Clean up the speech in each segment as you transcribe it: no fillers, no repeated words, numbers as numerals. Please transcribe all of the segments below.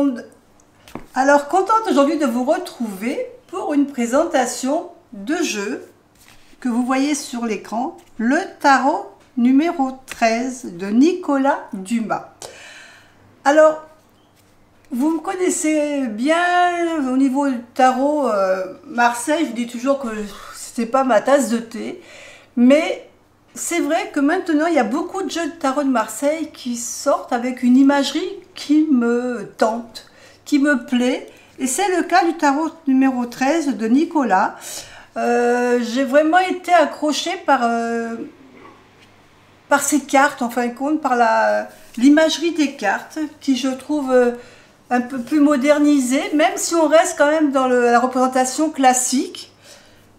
monde! Alors, contente aujourd'hui de vous retrouver pour une présentation de jeu que vous voyez sur l'écran, le tarot numéro 13 de Nicolas Dumas. Alors, vous me connaissez bien au niveau du tarot Marseille, je vous dis toujours que c'était pas ma tasse de thé, mais c'est vrai que maintenant il y a beaucoup de jeux de tarot de Marseille qui sortent avec une imagerie qui me tente, qui me plaît, et c'est le cas du tarot numéro 13 de Nicolas. J'ai vraiment été accrochée par ces cartes, en fin de compte, par l'imagerie des cartes, qui je trouve un peu plus modernisée, même si on reste quand même dans la représentation classique.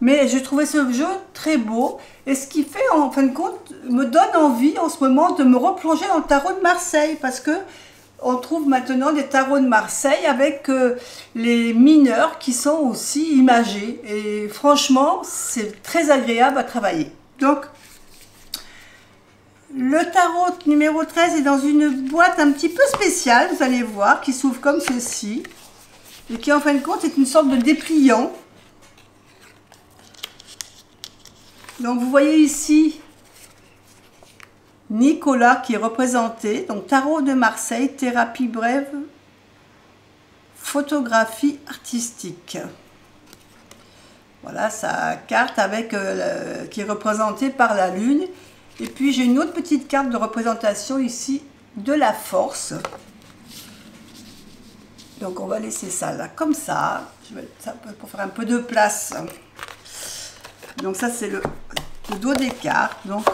Mais j'ai trouvé ce jeu très beau, et ce qui fait, en fin de compte, me donne envie en ce moment de me replonger dans le tarot de Marseille, parce que on trouve maintenant des tarots de Marseille avec les mineurs qui sont aussi imagés, et franchement, c'est très agréable à travailler. Donc, le tarot numéro 13 est dans une boîte un petit peu spéciale, vous allez voir, qui s'ouvre comme ceci, et qui en fin de compte est une sorte de dépliant. Donc vous voyez ici Nicolas qui est représenté, donc tarot de Marseille, thérapie brève, photographie artistique. Voilà sa carte avec qui est représentée par la lune. Et puis j'ai une autre petite carte de représentation ici de la force. Donc on va laisser ça là comme ça. Je vais mettre ça pour faire un peu de place. Donc ça c'est le dos des cartes. Donc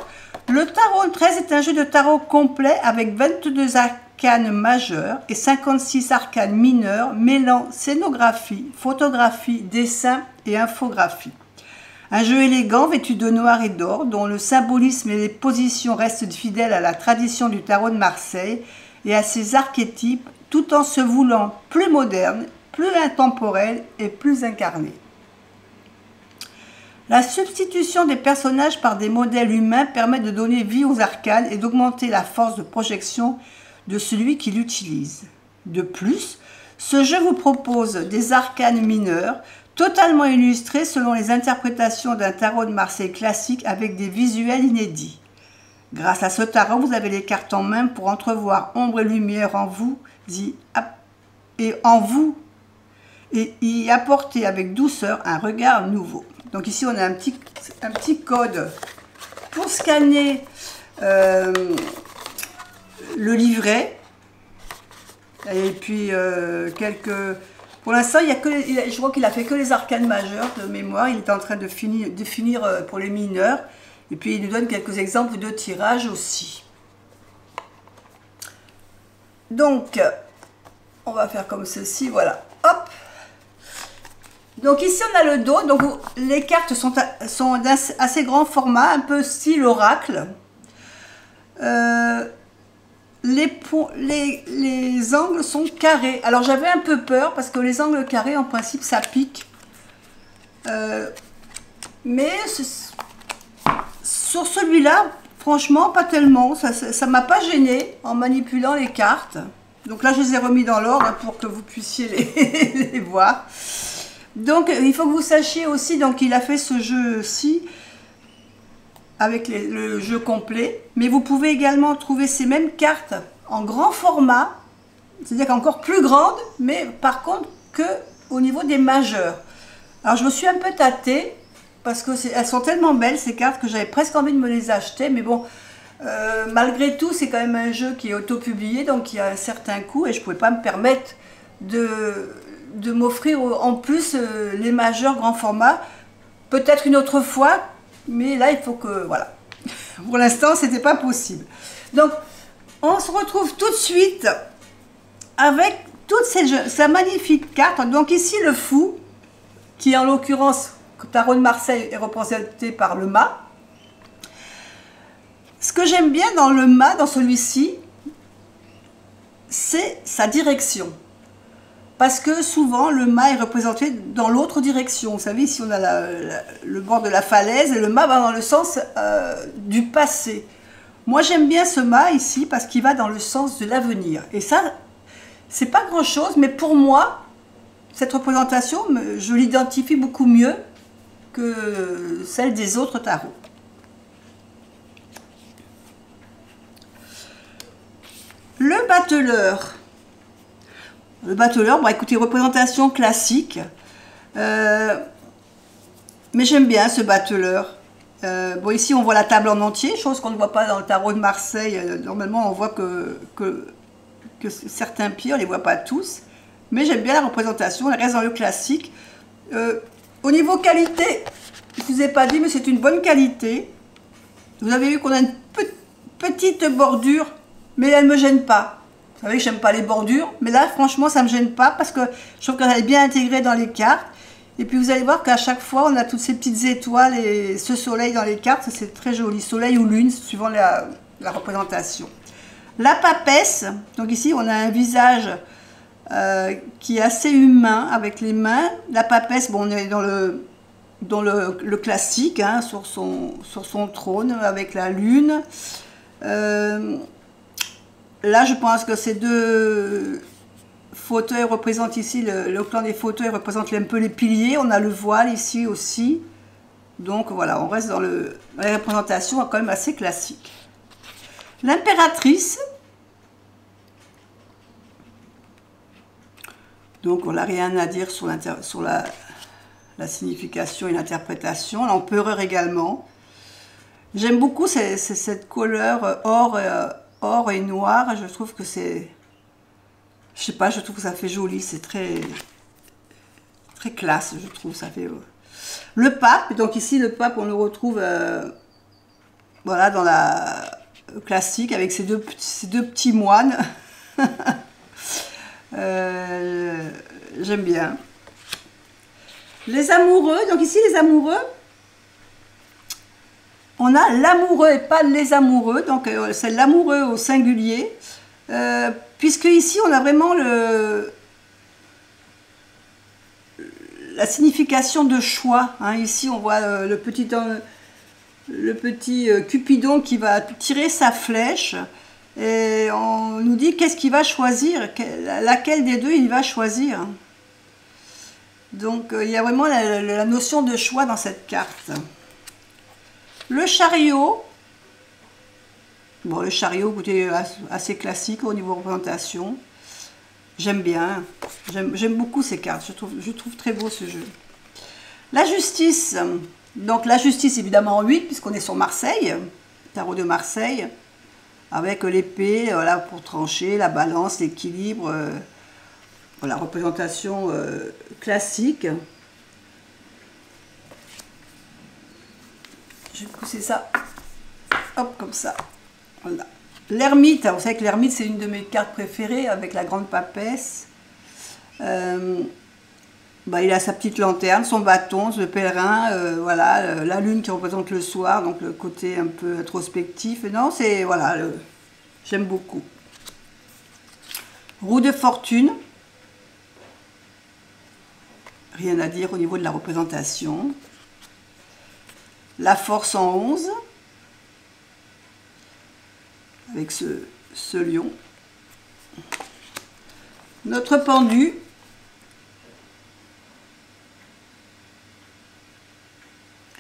le tarot 13 est un jeu de tarot complet avec 22 arcanes majeures et 56 arcanes mineures mêlant scénographie, photographie, dessin et infographie. Un jeu élégant vêtu de noir et d'or dont le symbolisme et les positions restent fidèles à la tradition du tarot de Marseille et à ses archétypes tout en se voulant plus moderne, plus intemporel et plus incarné. La substitution des personnages par des modèles humains permet de donner vie aux arcanes et d'augmenter la force de projection de celui qui l'utilise. De plus, ce jeu vous propose des arcanes mineurs totalement illustrés selon les interprétations d'un tarot de Marseille classique avec des visuels inédits. Grâce à ce tarot, vous avez les cartes en main pour entrevoir ombre et lumière en vous et y apporter avec douceur un regard nouveau. Donc ici, on a un petit code pour scanner le livret. Et puis, pour l'instant, je crois qu'il a fait que les arcanes majeures de mémoire. Il est en train de finir pour les mineurs. Et puis, il nous donne quelques exemples de tirage aussi. Donc, on va faire comme ceci. Voilà. Hop! Donc ici on a le dos, donc les cartes sont d'un assez grand format, un peu style oracle. Les angles sont carrés. Alors j'avais un peu peur parce que les angles carrés en principe ça pique. Mais sur celui-là, franchement pas tellement. Ça m'a pas gêné en manipulant les cartes. Donc là je les ai remis dans l'ordre pour que vous puissiez les voir. Donc, il faut que vous sachiez aussi, donc il a fait ce jeu-ci avec le jeu complet, mais vous pouvez également trouver ces mêmes cartes en grand format, c'est-à-dire encore plus grandes, mais par contre que au niveau des majeurs. Alors, je me suis un peu tâtée, parce qu'elles sont tellement belles ces cartes que j'avais presque envie de me les acheter, mais bon, malgré tout, c'est quand même un jeu qui est auto-publié, donc il y a un certain coût, et je ne pouvais pas me permettre de m'offrir en plus les majeurs grand format, peut-être une autre fois, mais là il faut que, voilà, pour l'instant c'était pas possible. Donc on se retrouve tout de suite avec toutes ces magnifiques cartes. Donc ici le fou, qui en l'occurrence, tarot de Marseille est représenté par le mât. Ce que j'aime bien dans le mât, dans celui-ci, c'est sa direction. Parce que souvent, le mât est représenté dans l'autre direction. Vous savez, ici, on a le bord de la falaise et le mât va dans le sens du passé. Moi, j'aime bien ce mât ici parce qu'il va dans le sens de l'avenir. Et ça, C'est pas grand chose, mais pour moi, cette représentation, je l'identifie beaucoup mieux que celle des autres tarots. Le battleur. Le battleur, bon écoutez, représentation classique. Mais j'aime bien ce battleur. Bon, ici on voit la table en entier, chose qu'on ne voit pas dans le tarot de Marseille. Normalement on voit que certains pieds, on ne les voit pas tous. Mais j'aime bien la représentation, elle reste dans le classique. Au niveau qualité, je ne vous ai pas dit, mais c'est une bonne qualité. Vous avez vu qu'on a une petite bordure, mais elle ne me gêne pas. Vous savez que j'aime pas les bordures, mais là franchement ça ne me gêne pas parce que je trouve qu'elle est bien intégrée dans les cartes. Et puis vous allez voir qu'à chaque fois on a toutes ces petites étoiles et ce soleil dans les cartes, c'est très joli, soleil ou lune suivant la représentation. La papesse, donc ici on a un visage qui est assez humain avec les mains. La papesse, bon, on est dans le classique, hein, sur son trône avec la lune. Là, je pense que ces deux fauteuils représentent ici, le clan des fauteuils représente un peu les piliers. On a le voile ici aussi. Donc voilà, on reste dans la représentation quand même assez classique. L'impératrice. Donc on n'a rien à dire sur la signification et l'interprétation. L'empereur également. J'aime beaucoup cette couleur or et noir. Je trouve que c'est... Je sais pas, je trouve que ça fait joli. C'est très classe, je trouve. Ça fait... Le pape. Donc ici, le pape, on le retrouve voilà, dans la classique avec ces deux petits moines. J'aime bien. Les amoureux, donc ici les amoureux, on a l'amoureux et pas les amoureux, donc c'est l'amoureux au singulier, puisque ici on a vraiment la signification de choix, hein. Ici on voit le petit Cupidon qui va tirer sa flèche. Et on nous dit qu'est-ce qu'il va choisir, laquelle des deux il va choisir. Donc il y a vraiment la notion de choix dans cette carte. Le chariot. Bon, le chariot, écoutez, assez classique au niveau représentation. J'aime bien. J'aime beaucoup ces cartes. Je trouve très beau ce jeu. La justice. Donc la justice évidemment en 8 puisqu'on est sur Marseille. Tarot de Marseille. Avec l'épée, voilà, pour trancher, la balance, l'équilibre, voilà, représentation classique. Je vais pousser ça, hop, comme ça. Voilà. L'ermite, vous savez que l'ermite, c'est une de mes cartes préférées, avec la grande papesse. Bah, il a sa petite lanterne, son bâton, le pèlerin, voilà, la lune qui représente le soir, donc le côté un peu introspectif. Non, c'est, voilà, j'aime beaucoup. Roue de fortune. Rien à dire au niveau de la représentation. La force en 11. Avec ce lion. Notre pendu.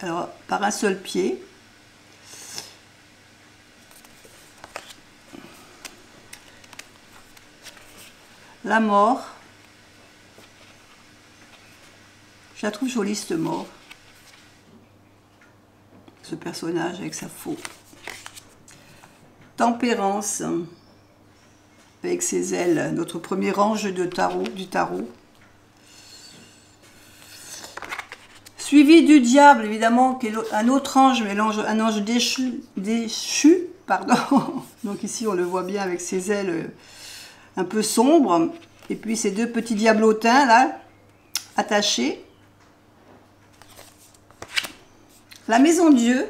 Alors, par un seul pied. La mort. Je la trouve jolie, cette mort. Ce personnage avec sa faux. Tempérance. Avec ses ailes. Notre premier ange du tarot. Suivi du diable, évidemment, qui est un autre ange, mais un ange déchu, pardon. Donc ici, on le voit bien avec ses ailes un peu sombres. Et puis ces deux petits diablotins, là, attachés. La maison Dieu.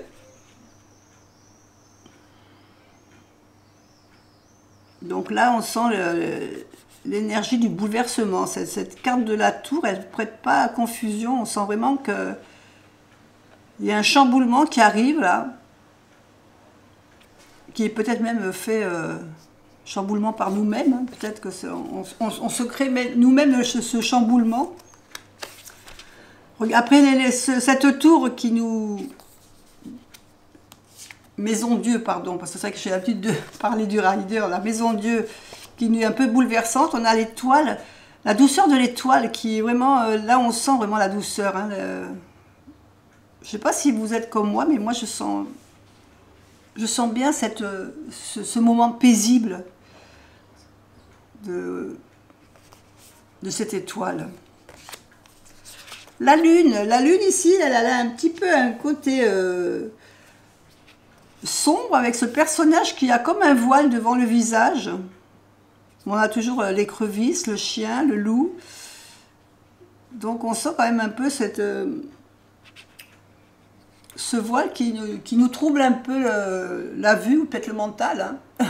Donc là, on sent l'énergie du bouleversement. Cette carte de la tour, elle ne prête pas à confusion. On sent vraiment qu'il y a un chamboulement qui arrive là, qui est peut-être même fait chamboulement par nous-mêmes. Hein. Peut-être que on se crée nous-mêmes ce chamboulement. Après cette tour qui nous... Maison Dieu, pardon, parce que c'est vrai que j'ai l'habitude de parler du rider, la Maison Dieu qui nous est un peu bouleversante. On a l'étoile, la douceur de l'étoile qui est vraiment... là, on sent vraiment la douceur. Hein, je ne sais pas si vous êtes comme moi, mais moi, je sens bien ce moment paisible de cette étoile. La lune ici, elle a un petit peu un côté sombre avec ce personnage qui a comme un voile devant le visage. On a toujours l'écrevisse, le chien, le loup. Donc on sent quand même un peu ce voile qui nous trouble un peu la vue, ou peut-être le mental. Hein.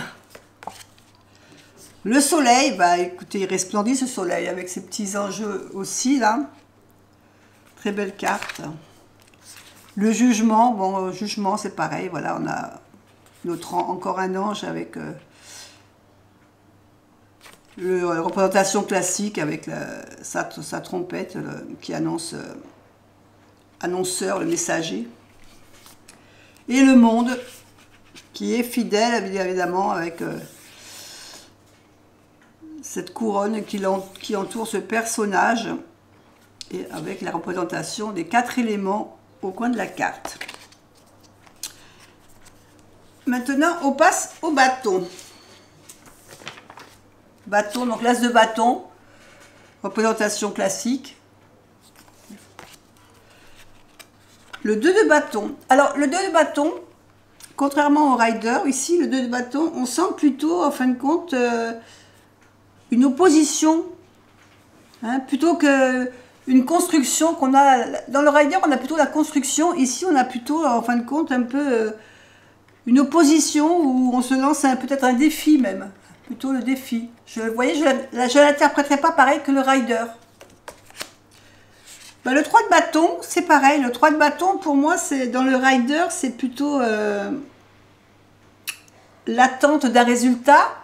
Le soleil, bah écoutez, il resplendit ce soleil avec ses petits enjeux aussi là. Très belle carte. Le jugement, bon, jugement c'est pareil, voilà, on a encore un ange avec la représentation classique avec sa trompette qui annonce, annonceur, le messager. Et le monde qui est fidèle évidemment avec cette couronne qui entoure ce personnage. Et avec la représentation des 4 éléments au coin de la carte. Maintenant, on passe au bâton. Bâton, donc l'as de bâton, représentation classique. Le 2 de bâton. Alors, le 2 de bâton, contrairement au rider, ici, le 2 de bâton, on sent plutôt, en fin de compte, une opposition. Hein, plutôt que... une construction qu'on a... Dans le rider, on a plutôt la construction. Ici, on a plutôt, en fin de compte, un peu une opposition où on se lance peut-être un défi même. Plutôt le défi. Vous voyez, je ne l'interpréterai pas pareil que le rider. Ben, le 3 de bâton, c'est pareil. Le 3 de bâton, pour moi, dans le rider, c'est plutôt l'attente d'un résultat.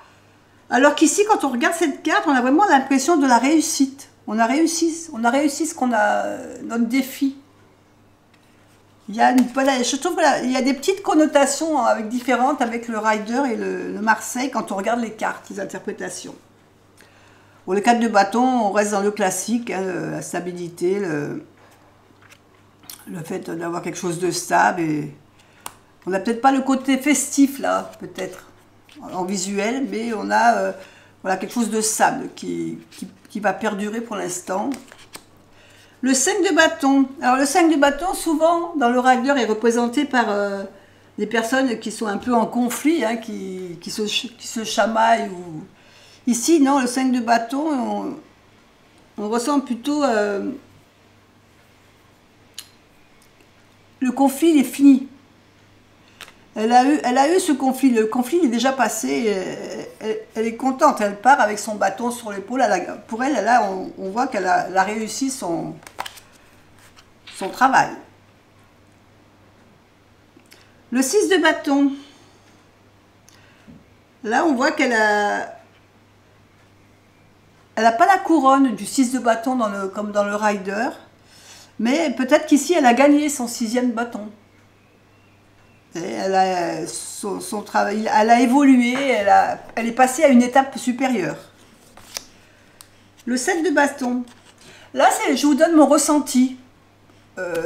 Alors qu'ici, quand on regarde cette carte, on a vraiment l'impression de la réussite. On a réussi ce qu'on a, notre défi. Je trouve qu'il y a des petites connotations différentes avec le rider et le Marseille quand on regarde les cartes, les interprétations. Pour le 4 de bâton, on reste dans le classique, hein, la stabilité, le fait d'avoir quelque chose de stable. Et on n'a peut-être pas le côté festif là, peut-être, en visuel, mais on a voilà, quelque chose de stable qui va perdurer pour l'instant. Le 5 de bâton. Alors le 5 de bâton, souvent, dans le rider, est représenté par des personnes qui sont un peu en conflit, hein, qui se chamaillent. Ici, non, le 5 de bâton, on ressent plutôt... le conflit est fini. Elle a eu ce conflit. Le conflit est déjà passé. Elle est contente. Elle part avec son bâton sur l'épaule. Pour elle, là, on voit qu'elle a réussi son travail. Le 6 de bâton. Là, on voit qu'elle a... Elle n'a pas la couronne du 6 de bâton comme dans le rider. Mais peut-être qu'ici, elle a gagné son 6e bâton. Elle a son travail, elle a évolué, elle est passée à une étape supérieure. Le 7 de bâton. Là, je vous donne mon ressenti.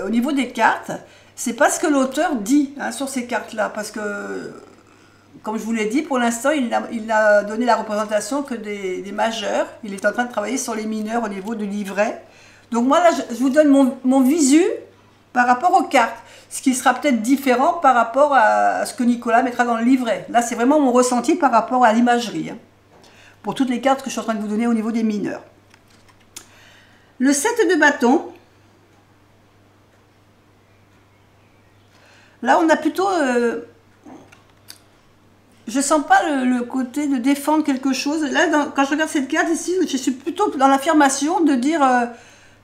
Au niveau des cartes, c'est pas ce que l'auteur dit hein, sur ces cartes-là. Parce que, comme je vous l'ai dit, pour l'instant, il n'a donné la représentation que des majeurs. Il est en train de travailler sur les mineurs au niveau du livret. Donc moi, là, je vous donne mon visu par rapport aux cartes. Ce qui sera peut-être différent par rapport à ce que Nicolas mettra dans le livret. Là, c'est vraiment mon ressenti par rapport à l'imagerie. Hein, pour toutes les cartes que je suis en train de vous donner au niveau des mineurs. Le 7 de bâton. Là, on a plutôt... je sens pas le côté de défendre quelque chose. Là, quand je regarde cette carte ici, je suis plutôt dans l'affirmation de dire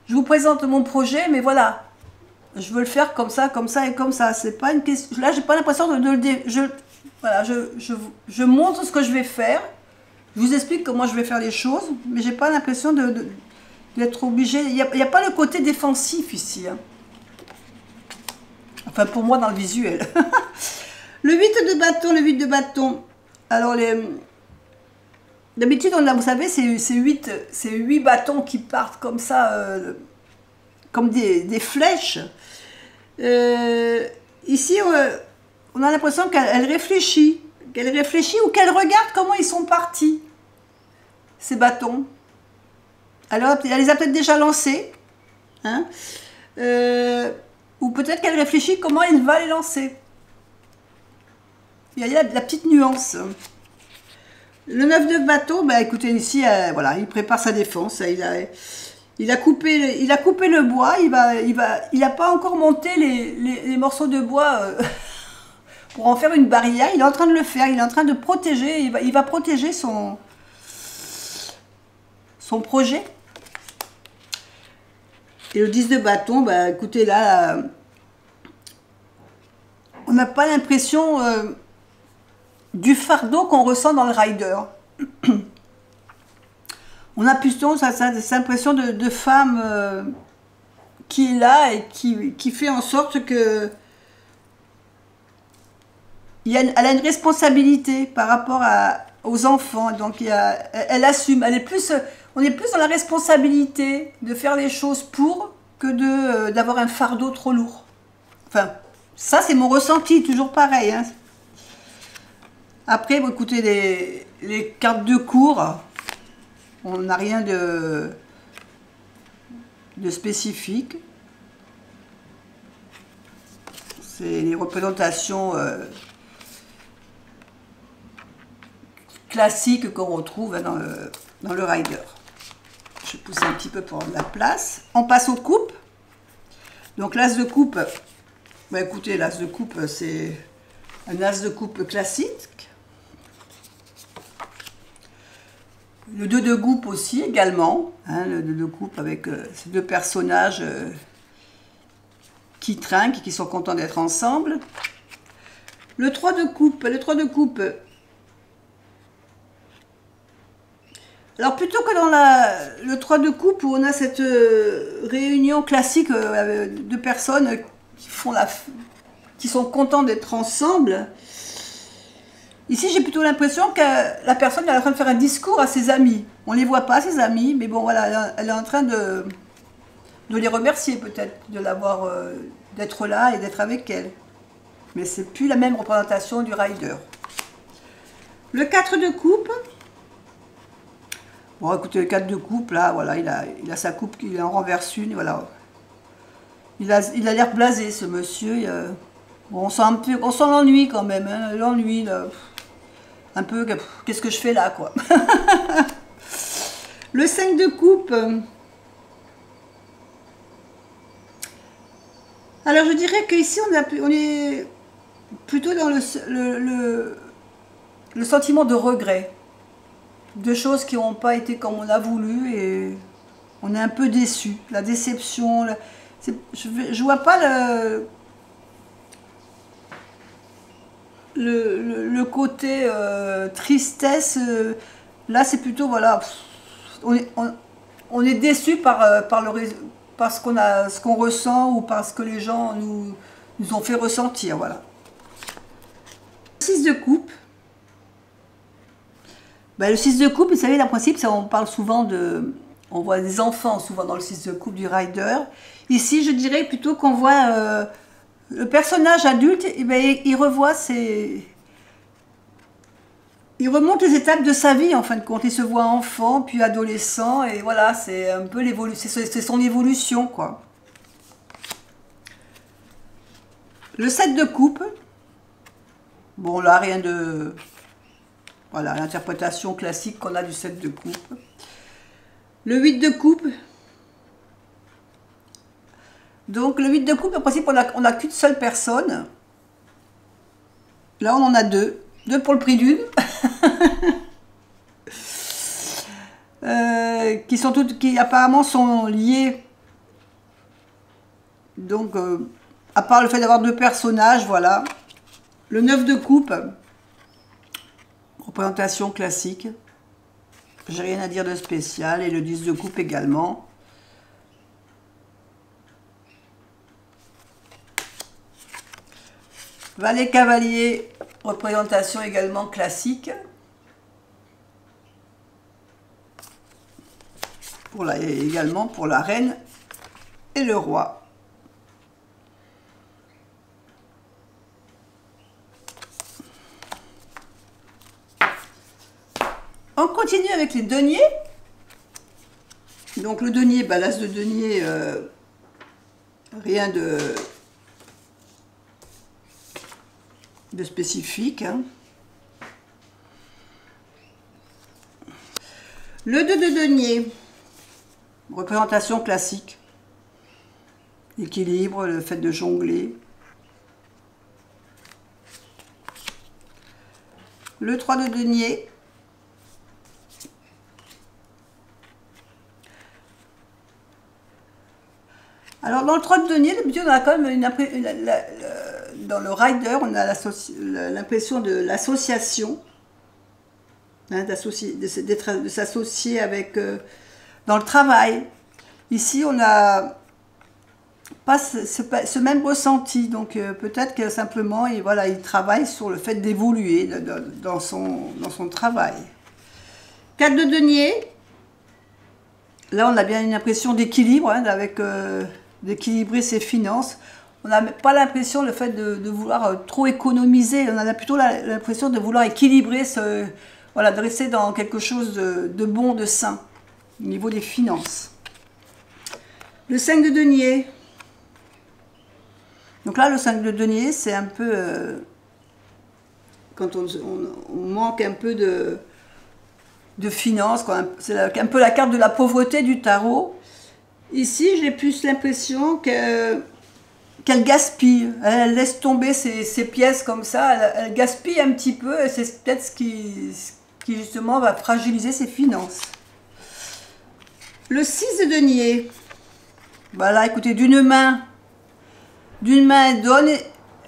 je vous présente mon projet, mais voilà, je veux le faire comme ça et comme ça. C'est pas une question. Là, j'ai pas l'impression voilà, je montre ce que je vais faire. Je vous explique comment je vais faire les choses, mais j'ai pas l'impression d'être obligée. Il n'y a pas le côté défensif ici. Hein. Enfin, pour moi, dans le visuel. Le 8 de bâton, le 8 de bâton. Alors, d'habitude, vous savez, c'est 8 bâtons qui partent comme ça, comme des flèches. Ici, on a l'impression qu'elle réfléchit. Qu'elle réfléchit ou qu'elle regarde comment ils sont partis, ces bâtons. Alors, elle les a peut-être déjà lancés. Hein, ou peut-être qu'elle réfléchit comment elle va les lancer. Il y a la petite nuance. Le 9 de bâton, bah, écoutez, ici, voilà, il prépare sa défense. Il a coupé le bois. Il n'a pas encore monté les morceaux de bois pour en faire une barrière. Il est en train de le faire. Il est en train de protéger. Il va protéger son projet. Et le 10 de bâton, bah, écoutez, là, on n'a pas l'impression du fardeau qu'on ressent dans le rider. On a plutôt cette impression de femme qui est là et qui fait en sorte que elle a une responsabilité par rapport aux enfants. Donc elle assume. On est plus dans la responsabilité de faire les choses pour que d'avoir un fardeau trop lourd. Enfin, ça c'est mon ressenti, toujours pareil. Hein. Après, bon, écoutez, les cartes de cours, on n'a rien de spécifique. C'est les représentations classiques qu'on retrouve dans le rider. Je vais pousser un petit peu pour avoir de la place. On passe aux coupes. Donc l'as de coupe, bah, écoutez, l'as de coupe, c'est un as de coupe classique. Le 2 de coupe aussi, également. Hein, le 2 de coupe avec ces deux personnages qui trinquent et qui sont contents d'être ensemble. Le 3 de coupe. Alors, plutôt que dans le 3 de coupe, où on a cette réunion classique de personnes qui sont contents d'être ensemble, ici, j'ai plutôt l'impression que la personne est en train de faire un discours à ses amis. On ne les voit pas, ses amis, mais bon, voilà, elle est en train de les remercier peut-être, d'être là et d'être avec elle. Mais c'est plus la même représentation du rider. Le 4 de coupe. Bon, écoutez, le 4 de coupe, là, voilà, il a sa coupe, il en renverse une, voilà. Il a l'air blasé, ce monsieur. Bon, on sent l'ennui quand même, hein, l'ennui, là. Un peu, qu'est-ce que je fais là, quoi. Le 5 de coupe. Alors, je dirais qu'ici, on est plutôt dans le sentiment de regret. De choses qui n'ont pas été comme on a voulu et on est un peu déçu. La déception, je vois pas le côté tristesse. Là, c'est plutôt, voilà, on est déçu par ce qu'on ressent ou par ce que les gens nous ont fait ressentir, voilà. 6 de coupe. Ben, le 6 de coupe, vous savez, le principe, on parle souvent on voit des enfants souvent dans le 6 de coupe du rider. Ici, je dirais plutôt qu'on voit le personnage adulte, et ben, il remonte les étapes de sa vie, en fin de compte. Il se voit enfant, puis adolescent, et voilà, c'est un peu c'est son évolution, quoi. Le 7 de coupe. Bon, là, rien de... Voilà, l'interprétation classique qu'on a du 7 de coupe. Le 8 de coupe. Donc, le 8 de coupe, en principe, on n'a qu'une seule personne. Là, on en a deux. Deux pour le prix d'une. qui apparemment sont liés. Donc, à part le fait d'avoir deux personnages, voilà. Le 9 de coupe. Représentation classique. J'ai rien à dire de spécial. Et le 10 de coupe également. Valet cavalier, représentation également classique. Également pour la reine et le roi. On continue avec les deniers. Donc le denier, l'as de denier, rien de spécifique. Hein. Le 2 de denier, représentation classique. Équilibre, le fait de jongler. Le 3 de denier. Alors dans le 3 de denier, d'habitude on a quand même dans le rider, on a l'impression de l'association, hein, de s'associer avec dans le travail. Ici on n'a pas ce même ressenti, donc peut-être que simplement il travaille sur le fait d'évoluer dans son travail. 4 de denier, là on a bien une impression d'équilibre, hein, d'équilibrer ses finances. On n'a pas l'impression le fait de vouloir trop économiser, on a plutôt l'impression de vouloir équilibrer, de rester dans quelque chose de bon, de sain, au niveau des finances. Le 5 de denier. Donc là, le 5 de denier, c'est un peu... quand on manque un peu de finances, c'est un peu la carte de la pauvreté du tarot. Ici, j'ai plus l'impression qu'elle gaspille. Elle laisse tomber ses pièces comme ça. Elle gaspille un petit peu et c'est peut-être ce qui justement va fragiliser ses finances. Le 6 de denier. Voilà, écoutez, d'une main elle donne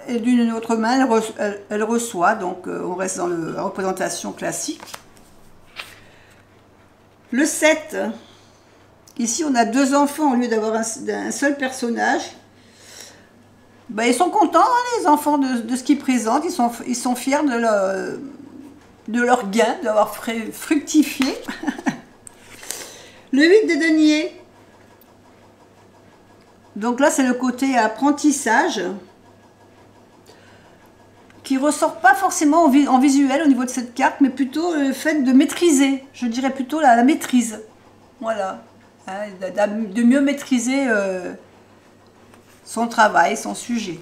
et d'une autre main elle reçoit. Donc on reste dans la représentation classique. Le 7. Ici, on a 2 enfants au lieu d'avoir un seul personnage. Ils sont contents, hein, les enfants, de ce qu'ils présentent. Ils sont fiers de leur gain, d'avoir fructifié. Le 8 de denier. Donc là, c'est le côté apprentissage qui ressort pas forcément en visuel au niveau de cette carte, mais plutôt le fait de maîtriser. Je dirais plutôt la maîtrise. Voilà. Hein, de mieux maîtriser son travail, son sujet.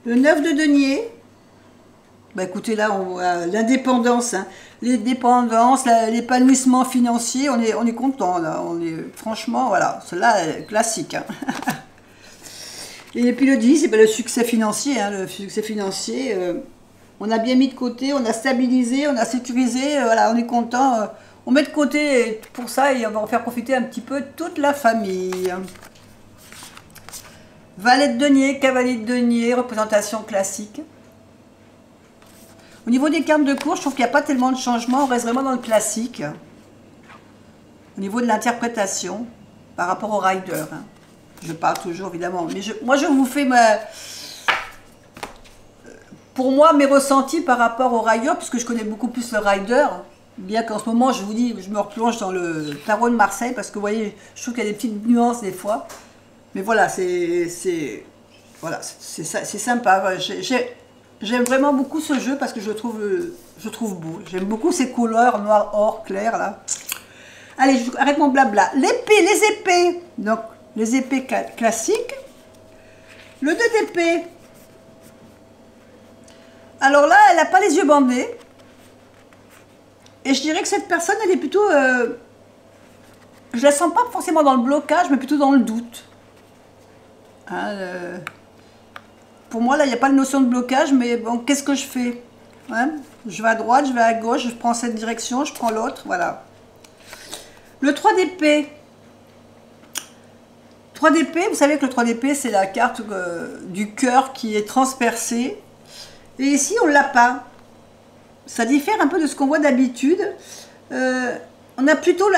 Le 9 de denier, écoutez, là on voit l'indépendance, hein, l'indépendance, l'épanouissement financier, on est content là, franchement, voilà, cela est classique. Hein. Et puis le 10, c'est le succès financier, hein, on a bien mis de côté, on a stabilisé, on a sécurisé, voilà, on est content. On met de côté et pour ça et on va en faire profiter un petit peu toute la famille. Valet de denier, cavalier de denier, représentation classique. Au niveau des cartes de course, je trouve qu'il n'y a pas tellement de changements, on reste vraiment dans le classique. Au niveau de l'interprétation, par rapport au rider. Hein. Je parle toujours évidemment, mais moi je vous fais pour moi mes ressentis par rapport au rider, puisque je connais beaucoup plus le rider. Bien qu'en ce moment, je vous dis, je me replonge dans le tarot de Marseille, parce que vous voyez, je trouve qu'il y a des petites nuances des fois. Mais voilà, c'est sympa. J'aime vraiment beaucoup ce jeu parce que je le trouve beau. J'aime beaucoup ces couleurs noir, or, clair, là. Allez, arrête mon blabla. Les épées. Donc, les épées classiques. Le 2 d'épée. Alors là, elle n'a pas les yeux bandés. Et je dirais que cette personne, elle est plutôt... je la sens pas forcément dans le blocage, mais plutôt dans le doute. Hein, pour moi, là, il n'y a pas de notion de blocage, mais bon, qu'est-ce que je fais? Hein, je vais à droite, je vais à gauche, je prends cette direction, je prends l'autre, voilà. Le 3 d'épée. 3 d'épée, vous savez que le 3 d'épée, c'est la carte du cœur qui est transpercée. Et ici, on ne l'a pas. Ça diffère un peu de ce qu'on voit d'habitude. On a plutôt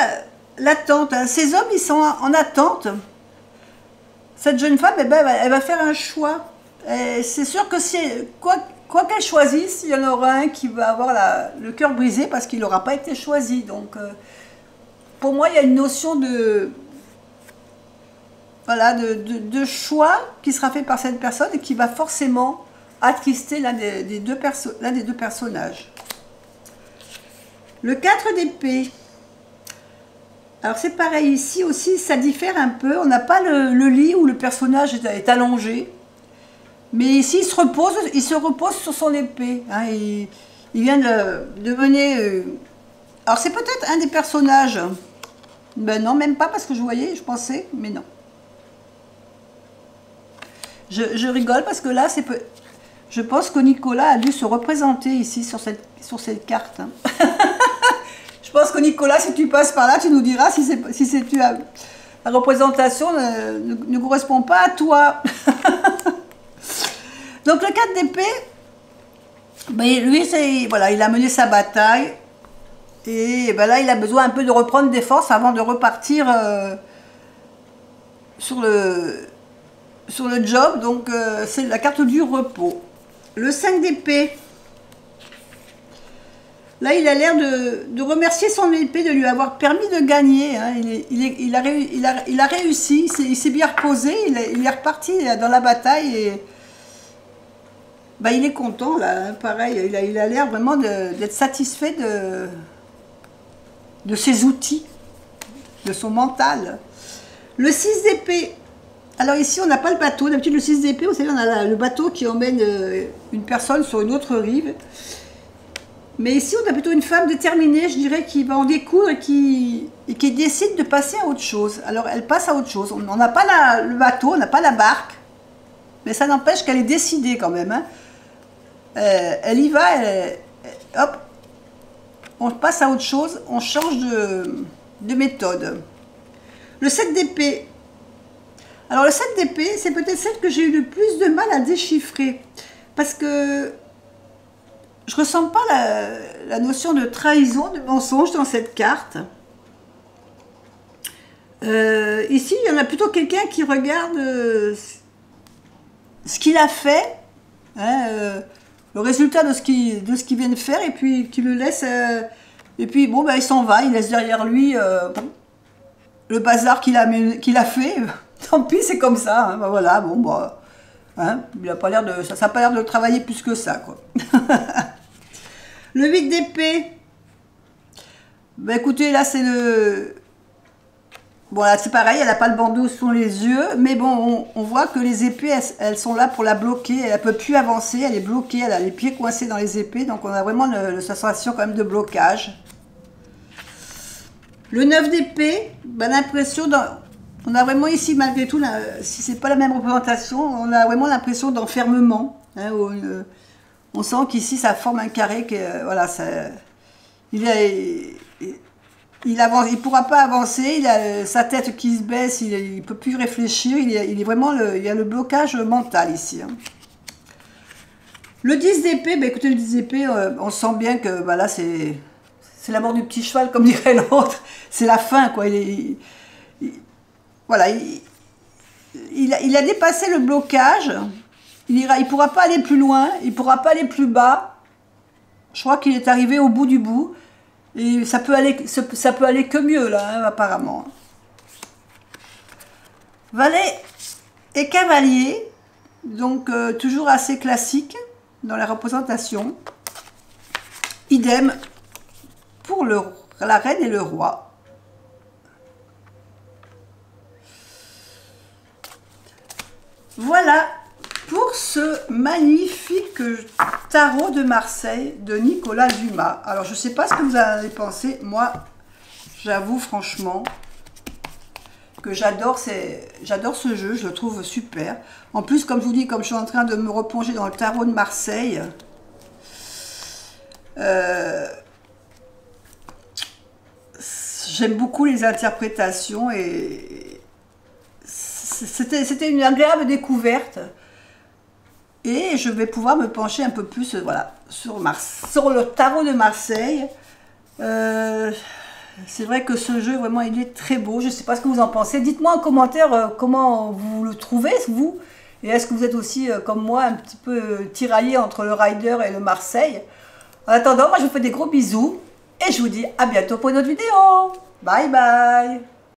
l'attente. Hein. Ces hommes, ils sont en attente. Cette jeune femme, eh ben, elle va faire un choix. C'est sûr que quoi qu'elle choisisse, il y en aura un qui va avoir le cœur brisé parce qu'il n'aura pas été choisi. Donc, pour moi, il y a une notion voilà, de choix qui sera fait par cette personne et qui va forcément attrister l'un des deux personnages. Le 4 d'épée. Alors c'est pareil ici aussi, ça diffère un peu. On n'a pas le lit où le personnage est allongé. Mais ici, il se repose sur son épée. Hein, il vient de mener... Alors c'est peut-être un des personnages. Ben non, même pas parce que je voyais, je pensais, mais non. Je rigole parce que là, je pense que Nicolas a dû se représenter ici sur cette carte. Hein. Je pense que Nicolas, si tu passes par là, tu nous diras si la représentation ne correspond pas à toi. Donc le 4 d'épée, ben, lui, voilà, il a mené sa bataille. Et ben là, il a besoin un peu de reprendre des forces avant de repartir sur le job. Donc c'est la carte du repos. Le 5 d'épée. Là, il a l'air de remercier son épée de lui avoir permis de gagner. Hein. Il a réussi, il s'est bien reposé, il est reparti dans la bataille et bah, il est content, là, hein, pareil. Il a l'air vraiment d'être satisfait de ses outils, de son mental. Le 6 d'épée. Alors ici, on n'a pas le bateau. D'habitude, le 6 d'épée, vous savez, on a le bateau qui emmène une personne sur une autre rive. Mais ici, on a plutôt une femme déterminée, je dirais, qui va en découdre et qui décide de passer à autre chose. Alors, elle passe à autre chose. On n'a pas le bateau, on n'a pas la barque, mais ça n'empêche qu'elle est décidée quand même. Hein. Elle y va, hop, on passe à autre chose, on change de méthode. Le 7 d'épée. Alors, le 7 d'épée, c'est peut-être celle que j'ai eu le plus de mal à déchiffrer. Parce que je ne ressens pas la notion de trahison, de mensonge dans cette carte. Ici, il y en a plutôt quelqu'un qui regarde ce qu'il a fait, hein, le résultat de ce qu'il vient de faire, et puis qui le laisse... et puis, bon, ben, il s'en va, il laisse derrière lui le bazar qu'il a fait. Tant pis, c'est comme ça. Hein, ben, voilà, bon, bah... Hein, il a pas l'air ça n'a pas l'air de travailler plus que ça, quoi. Le 8 d'épée. Ben écoutez, là c'est le... Bon, là c'est pareil, elle n'a pas le bandeau sous les yeux, mais bon, on voit que les épées, elles sont là pour la bloquer, elle ne peut plus avancer, elle est bloquée, elle a les pieds coincés dans les épées, donc on a vraiment la sensation quand même de blocage. Le 9 d'épée, ben l'impression... On a vraiment ici, malgré tout, si c'est pas la même représentation, on a vraiment l'impression d'enfermement. Hein, on sent qu'ici, ça forme un carré. Voilà, il avance, il pourra pas avancer. Il a sa tête qui se baisse, il ne peut plus réfléchir. Il est vraiment, il y a le blocage mental ici. Hein. Le 10 d'épée, ben écoutez, le 10 d'épée, on sent bien que ben là, c'est la mort du petit cheval, comme dirait l'autre. C'est la fin, quoi. Voilà, il a dépassé le blocage, il ne pourra pas aller plus loin, il ne pourra pas aller plus bas. Je crois qu'il est arrivé au bout du bout. Et ça peut aller que mieux, là, hein, apparemment. Valet et cavalier, donc toujours assez classique dans la représentation. Idem pour la reine et le roi. Voilà pour ce magnifique tarot de Marseille de Nicolas Dumas. Alors, je ne sais pas ce que vous en avez pensé. Moi, j'avoue franchement que j'adore ce jeu. Je le trouve super. En plus, comme je vous dis, comme je suis en train de me replonger dans le tarot de Marseille, j'aime beaucoup les interprétations et... C'était une agréable découverte et je vais pouvoir me pencher un peu plus voilà, sur le tarot de Marseille C'est vrai que ce jeu, vraiment, il est très beau. Je ne sais pas ce que vous en pensez. Dites-moi en commentaire comment vous le trouvez, vous. Et est-ce que vous êtes aussi, comme moi, un petit peu tiraillé entre le Ryder et le Marseille? En attendant, moi, je vous fais des gros bisous. Et je vous dis à bientôt pour une autre vidéo. Bye bye.